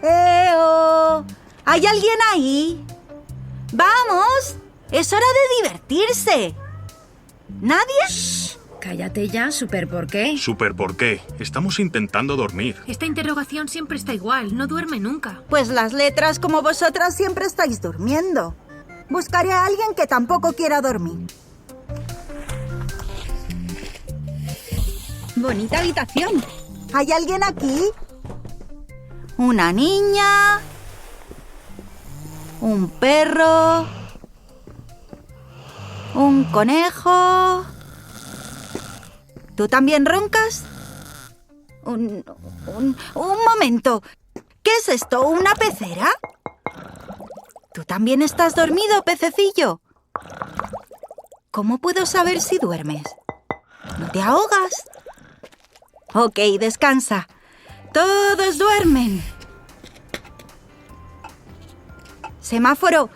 ¡Eo! ¿Hay alguien ahí? ¡Vamos! ¡Es hora de divertirse! ¿Nadie? Shh, cállate ya, Super, ¿por qué? ¿Super por qué? Estamos intentando dormir. Esta interrogación siempre está igual, no duerme nunca. Pues las letras como vosotras siempre estáis durmiendo. Buscaré a alguien que tampoco quiera dormir. Bonita habitación. ¿Hay alguien aquí? ¿Una niña? ¿Un perro? ¿Un conejo? ¿Tú también roncas? Un momento. ¿Qué es esto? ¿Una pecera? ¿Tú también estás dormido, pececillo? ¿Cómo puedo saber si duermes? ¿No te ahogas? Ok, descansa. Todos duermen. Semáforo.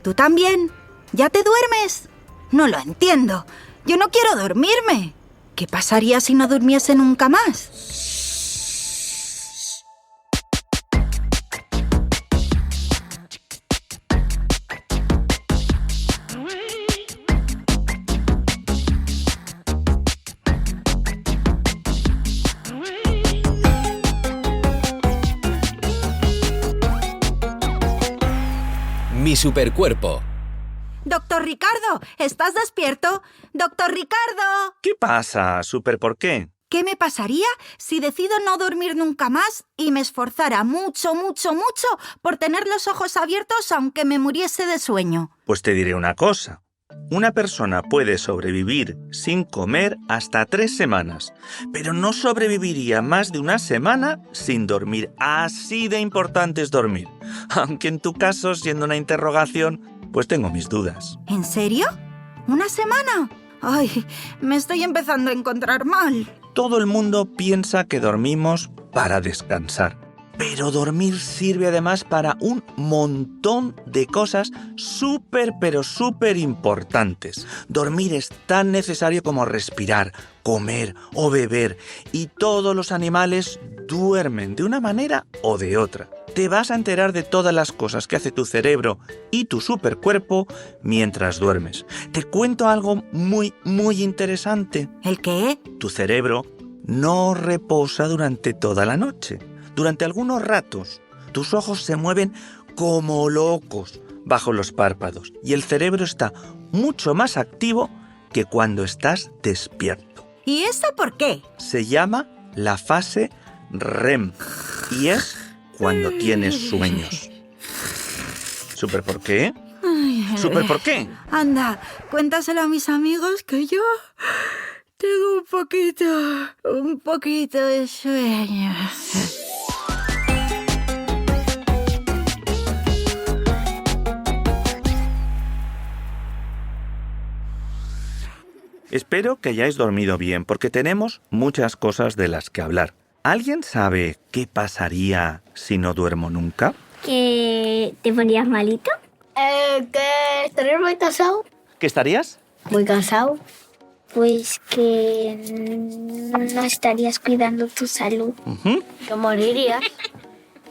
¿Tú también? ¿Ya te duermes? No lo entiendo. Yo no quiero dormirme. ¿Qué pasaría si no durmiese nunca más? Mi supercuerpo. Doctor Ricardo, ¿estás despierto? Doctor Ricardo. ¿Qué pasa, Super? ¿Por qué? ¿Qué me pasaría si decido no dormir nunca más y me esforzara mucho por tener los ojos abiertos aunque me muriese de sueño? Pues te diré una cosa. Una persona puede sobrevivir sin comer hasta 3 semanas, pero no sobreviviría más de una semana sin dormir. Así de importante es dormir. Aunque en tu caso, siendo una interrogación, pues tengo mis dudas. ¿En serio? ¿Una semana? Ay, me estoy empezando a encontrar mal. Todo el mundo piensa que dormimos para descansar, pero dormir sirve además para un montón de cosas pero súper importantes. Dormir es tan necesario como respirar, comer o beber, y todos los animales duermen de una manera o de otra. Te vas a enterar de todas las cosas que hace tu cerebro y tu supercuerpo mientras duermes. Te cuento algo muy interesante. ¿El qué? Tu cerebro no reposa durante toda la noche. Durante algunos ratos, tus ojos se mueven como locos bajo los párpados y el cerebro está mucho más activo que cuando estás despierto. ¿Y esto por qué? Se llama la fase REM y es cuando tienes sueños. ¿Super por qué? ¿Super por qué? Anda, cuéntaselo a mis amigos que yo tengo un poquito de sueño. Espero que hayáis dormido bien, porque tenemos muchas cosas de las que hablar. ¿Alguien sabe qué pasaría si no duermo nunca? ¿Que te pondrías malito? Que estarías muy cansado. ¿Qué estarías? Muy cansado. Pues que no estarías cuidando tu salud. Que morirías.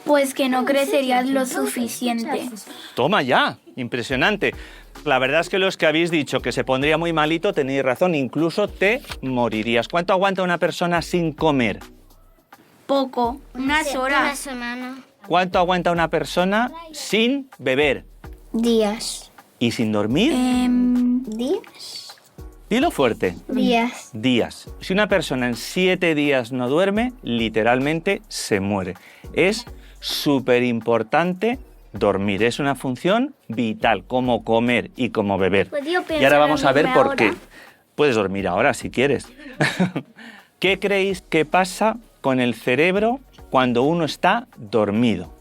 Pues que no crecerías lo suficiente. Toma ya, impresionante. La verdad es que los que habéis dicho que se pondría muy malito tenéis razón, incluso te morirías. ¿Cuánto aguanta una persona sin comer? Poco, unas horas. Una semana. ¿Cuánto aguanta una persona sin beber? Días. ¿Y sin dormir? ¿Días? Dilo fuerte. Días. Días. Si una persona en 7 días no duerme, literalmente se muere. Es súper importante dormir. Es una función vital, como comer y como beber. Y ahora vamos a ver por qué. Puedes dormir ahora si quieres. ¿Qué creéis que pasa con el cerebro cuando uno está dormido?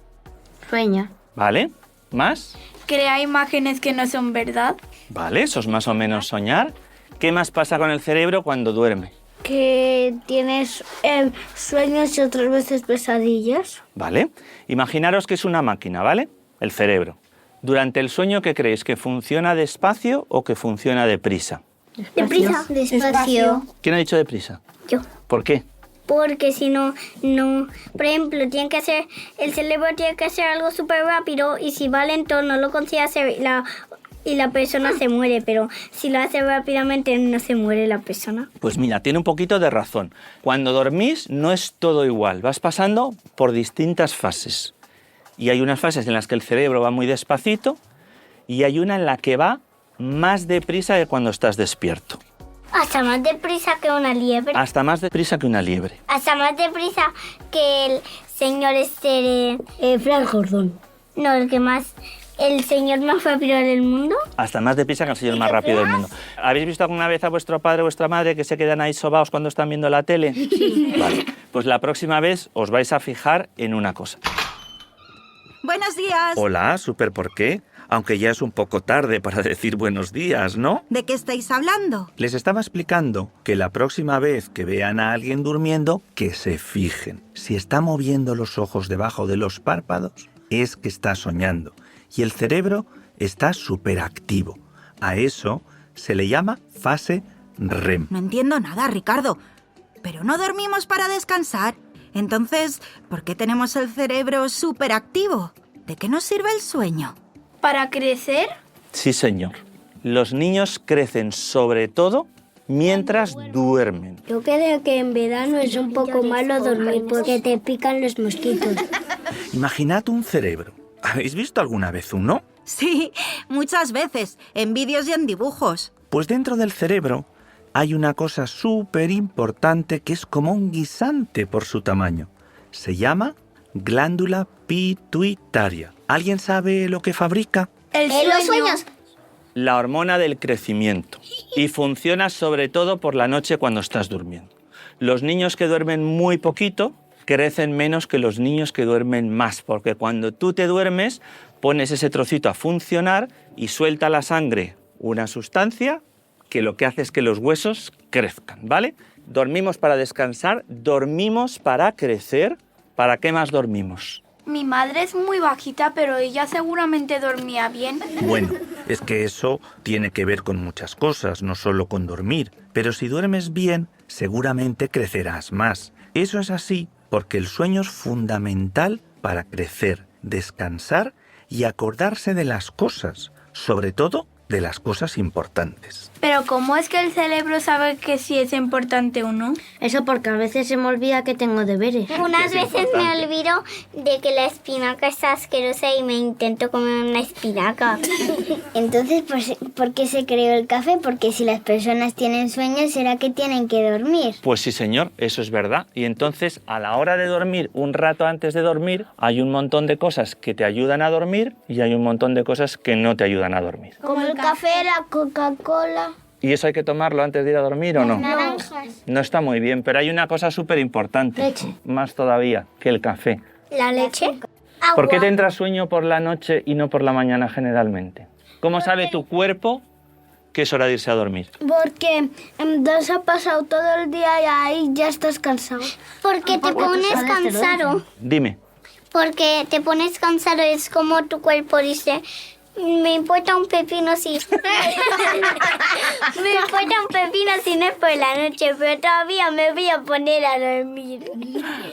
Sueña. ¿Vale? ¿Más? Crea imágenes que no son verdad. ¿Vale? Eso es más o menos soñar. ¿Qué más pasa con el cerebro cuando duerme? Que tienes sueños y otras veces pesadillas. ¿Vale? Imaginaros que es una máquina, ¿vale? El cerebro. Durante el sueño, ¿qué creéis? ¿Que funciona despacio o que funciona deprisa? Deprisa. Despacio. ¿Quién ha dicho deprisa? Yo. ¿Por qué? Porque si no, por ejemplo, el cerebro tiene que hacer algo súper rápido y si va lento no lo consigue hacer y la persona se muere, pero si lo hace rápidamente no se muere la persona. Pues mira, tiene un poquito de razón. Cuando dormís no es todo igual, vas pasando por distintas fases. Y hay unas fases en las que el cerebro va muy despacito y hay una en la que va más deprisa que cuando estás despierto. Hasta más deprisa que una liebre. Hasta más deprisa que una liebre. Hasta más deprisa que el señor Frank Gordon. No, el señor más rápido del mundo. Hasta más deprisa que el señor más rápido del mundo. ¿Habéis visto alguna vez a vuestro padre o vuestra madre que se quedan ahí sobaos cuando están viendo la tele? Sí. Vale, pues la próxima vez os vais a fijar en una cosa. Buenos días. Hola, ¿súper por qué? Aunque ya es un poco tarde para decir buenos días, ¿no? ¿De qué estáis hablando? Les estaba explicando que la próxima vez que vean a alguien durmiendo, que se fijen. Si está moviendo los ojos debajo de los párpados, es que está soñando. Y el cerebro está superactivo. A eso se le llama fase REM. No entiendo nada, Ricardo. ¿Pero no dormimos para descansar? Entonces, ¿por qué tenemos el cerebro superactivo? ¿De qué nos sirve el sueño? ¿Para crecer? Sí, señor. Los niños crecen sobre todo mientras duermen. Yo creo que en verano es un poco malo dormir porque te pican los mosquitos. Imaginad un cerebro. ¿Habéis visto alguna vez uno? Sí, muchas veces, en vídeos y en dibujos. Pues dentro del cerebro hay una cosa súper importante que es como un guisante por su tamaño. Se llama glándula pituitaria. ¿Alguien sabe lo que fabrica? Los sueños. La hormona del crecimiento. Y funciona sobre todo por la noche cuando estás durmiendo. Los niños que duermen muy poquito crecen menos que los niños que duermen más, porque cuando tú te duermes pones ese trocito a funcionar y suelta la sangre una sustancia que lo que hace es que los huesos crezcan, ¿vale? Dormimos para descansar, dormimos para crecer. ¿Para qué más dormimos? Mi madre es muy bajita, pero ella seguramente dormía bien. Bueno, es que eso tiene que ver con muchas cosas, no solo con dormir. Pero si duermes bien, seguramente crecerás más. Eso es así porque el sueño es fundamental para crecer, descansar y acordarse de las cosas, sobre todo de las cosas importantes. Pero ¿cómo es que el cerebro sabe que si es importante o no? Eso porque a veces se me olvida que tengo deberes. Unas veces me olvido de que la espinaca está asquerosa y me intento comer una espinaca. Entonces, ¿por qué se creó el café? Porque si las personas tienen sueño, ¿será que tienen que dormir? Pues sí, señor, eso es verdad. Y entonces, a la hora de dormir, un rato antes de dormir, hay un montón de cosas que te ayudan a dormir y hay un montón de cosas que no te ayudan a dormir. Como el café, la Coca-Cola. ¿Y eso hay que tomarlo antes de ir a dormir o no? Naranjas. No está muy bien, pero hay una cosa súper importante. Leche. Más todavía que el café. La leche. Agua. ¿Por qué te entra sueño por la noche y no por la mañana generalmente? ¿Cómo sabe tu cuerpo que es hora de irse a dormir? Porque te ha pasado todo el día y ahí ya estás cansado. Porque te pones cansado. Dime. Porque te pones cansado, es como tu cuerpo dice... Me importa un pepino si... Me importa un pepino si no es por la noche, pero todavía me voy a poner a dormir.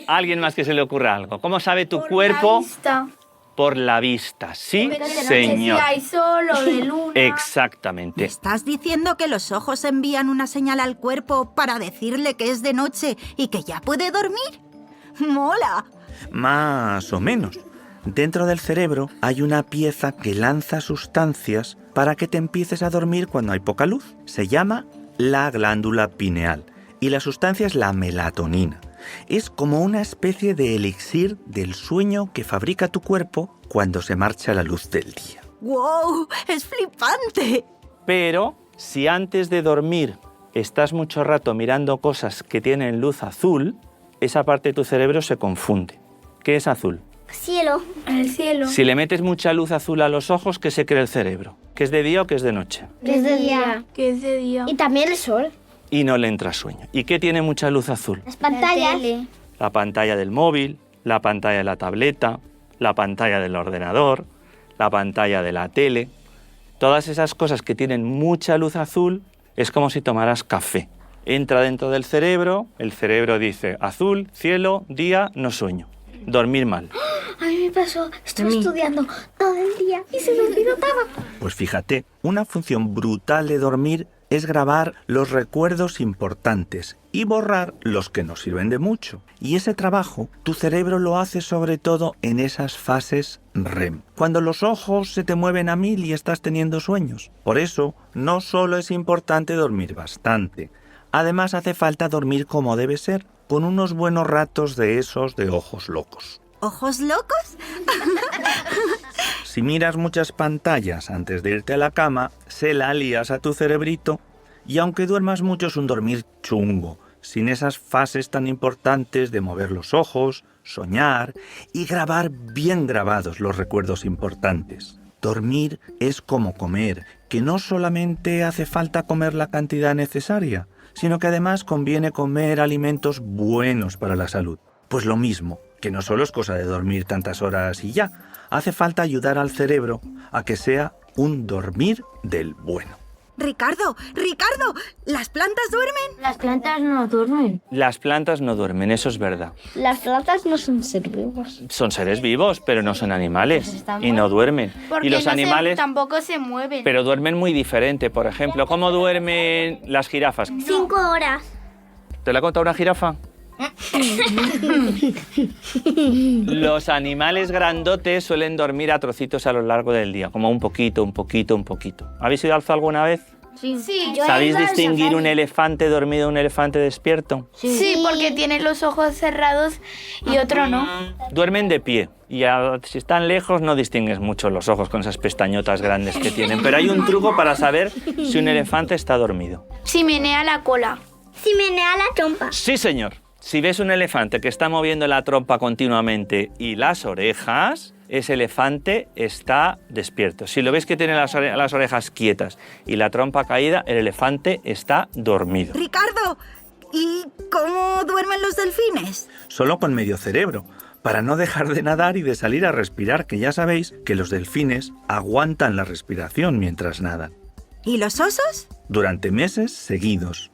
¿A alguien más que se le ocurra algo? ¿Cómo sabe tu cuerpo? La vista. Por la vista, sí, señor. Si hay sol o de luna. Exactamente. ¿Estás diciendo que los ojos envían una señal al cuerpo para decirle que es de noche y que ya puede dormir? ¡Mola! Más o menos. Dentro del cerebro hay una pieza que lanza sustancias para que te empieces a dormir cuando hay poca luz. Se llama la glándula pineal y la sustancia es la melatonina. Es como una especie de elixir del sueño que fabrica tu cuerpo cuando se marcha la luz del día. ¡Wow! ¡Es flipante! Pero si antes de dormir estás mucho rato mirando cosas que tienen luz azul, esa parte de tu cerebro se confunde. ¿Qué es azul? Cielo. El cielo. Si le metes mucha luz azul a los ojos, ¿qué se cree el cerebro? ¿Que es de día o que es de noche? Es de día. Que es de día. Y también el sol. Y no le entra sueño. ¿Y qué tiene mucha luz azul? Las pantallas. La pantalla del móvil, la pantalla de la tableta, la pantalla del ordenador, la pantalla de la tele. Todas esas cosas que tienen mucha luz azul Es como si tomaras café. Entra dentro del cerebro, el cerebro dice azul, cielo, día, no sueño. Dormir mal. A mí me pasó, estuve estudiando todo el día y se me olvidó todo. Pues fíjate, una función brutal de dormir es grabar los recuerdos importantes y borrar los que no sirven de mucho. Y ese trabajo, tu cerebro lo hace sobre todo en esas fases REM, cuando los ojos se te mueven a 1000 y estás teniendo sueños. Por eso, no solo es importante dormir bastante, además hace falta dormir como debe ser, con unos buenos ratos de esos de ojos locos. ¿Ojos locos? Si miras muchas pantallas antes de irte a la cama, se la lías a tu cerebrito y aunque duermas mucho es un dormir chungo, sin esas fases tan importantes de mover los ojos, soñar y grabar bien grabados los recuerdos importantes. Dormir es como comer, que no solamente hace falta comer la cantidad necesaria, sino que además conviene comer alimentos buenos para la salud. Pues lo mismo, que no solo es cosa de dormir tantas horas y ya, hace falta ayudar al cerebro a que sea un dormir del bueno. Ricardo, ¿las plantas duermen? Las plantas no duermen. Las plantas no duermen, eso es verdad. Las plantas no son seres vivos. Son seres vivos, pero no son animales y no duermen. Porque y los animales tampoco se mueven. pero duermen muy diferente. Por ejemplo, ¿cómo duermen las jirafas? 5 horas. ¿Te lo ha contado una jirafa? Los animales grandotes suelen dormir a trocitos a lo largo del día, como un poquito. ¿Habéis ido al zoo alguna vez? Sí. ¿Sabéis distinguir un elefante dormido de un elefante despierto? Sí, porque tiene los ojos cerrados y otro no. Duermen de pie y si están lejos no distingues mucho los ojos con esas pestañotas grandes que tienen. Pero hay un truco para saber si un elefante está dormido. Si menea la cola. Si menea la trompa. Sí, señor. Si ves un elefante que está moviendo la trompa continuamente y las orejas, ese elefante está despierto. Si lo ves que tiene las orejas quietas y la trompa caída, el elefante está dormido. Ricardo, ¿y cómo duermen los delfines? Solo con medio cerebro, para no dejar de nadar y de salir a respirar, que ya sabéis que los delfines aguantan la respiración mientras nadan. ¿Y los osos? Durante meses seguidos,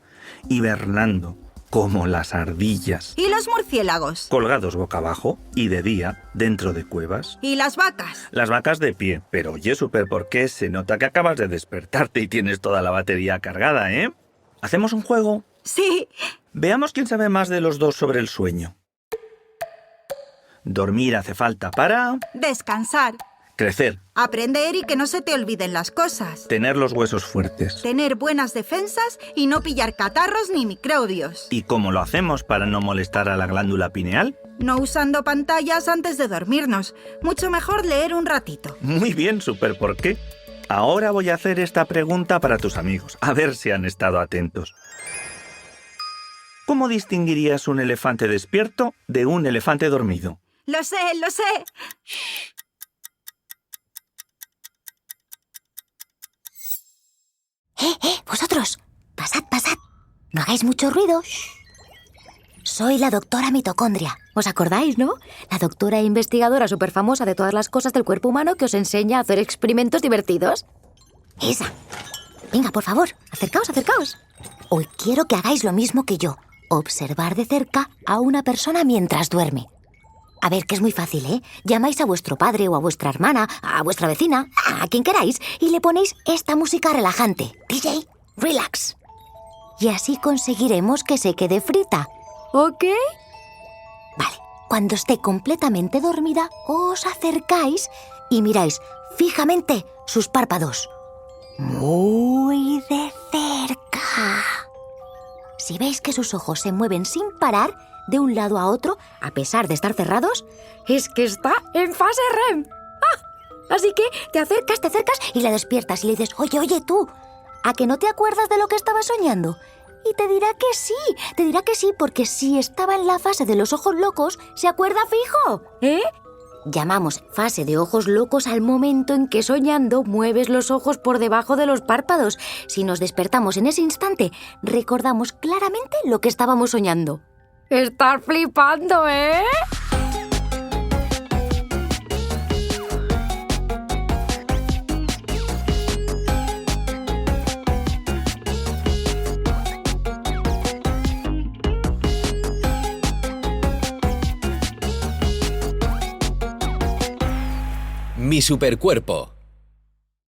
hibernando, como las ardillas. ¿Y los murciélagos? Colgados boca abajo y de día dentro de cuevas. ¿Y las vacas? Las vacas de pie. Pero oye, Super, ¿por qué? Se nota que acabas de despertarte y tienes toda la batería cargada, ¿eh? ¿Hacemos un juego? Sí. Veamos quién sabe más de los dos sobre el sueño. Dormir hace falta para... Descansar. Crecer. Aprender y que no se te olviden las cosas. Tener los huesos fuertes. Tener buenas defensas y no pillar catarros ni microbios. ¿Y cómo lo hacemos para no molestar a la glándula pineal? No usando pantallas antes de dormirnos. Mucho mejor leer un ratito. Muy bien, Super, ¿por qué? Ahora voy a hacer esta pregunta para tus amigos, a ver si han estado atentos. ¿Cómo distinguirías un elefante despierto de un elefante dormido? Lo sé. Vosotros, pasad. No hagáis mucho ruido. Soy la doctora mitocondria. ¿Os acordáis, no? La doctora e investigadora súper famosa de todas las cosas del cuerpo humano que os enseña a hacer experimentos divertidos. Esa. Venga, por favor, acercaos. Hoy quiero que hagáis lo mismo que yo. Observar de cerca a una persona mientras duerme. A ver, que es muy fácil, ¿eh? Llamáis a vuestro padre o a vuestra hermana, a vuestra vecina, a quien queráis, y le ponéis esta música relajante. DJ, relax. Y así conseguiremos que se quede frita. ¿Ok? Vale, cuando esté completamente dormida, os acercáis y miráis fijamente sus párpados. Muy de cerca. Si veis que sus ojos se mueven sin parar, de un lado a otro, a pesar de estar cerrados, es que está en fase REM. Así que te acercas y la despiertas y le dices, oye tú, ¿a que no te acuerdas de lo que estabas soñando? Y te dirá que sí, porque si estaba en la fase de los ojos locos, se acuerda fijo, ¿eh? Llamamos fase de ojos locos al momento en que soñando mueves los ojos por debajo de los párpados. Si nos despertamos en ese instante, recordamos claramente lo que estábamos soñando. ¡Estás flipando, eh! Mi supercuerpo.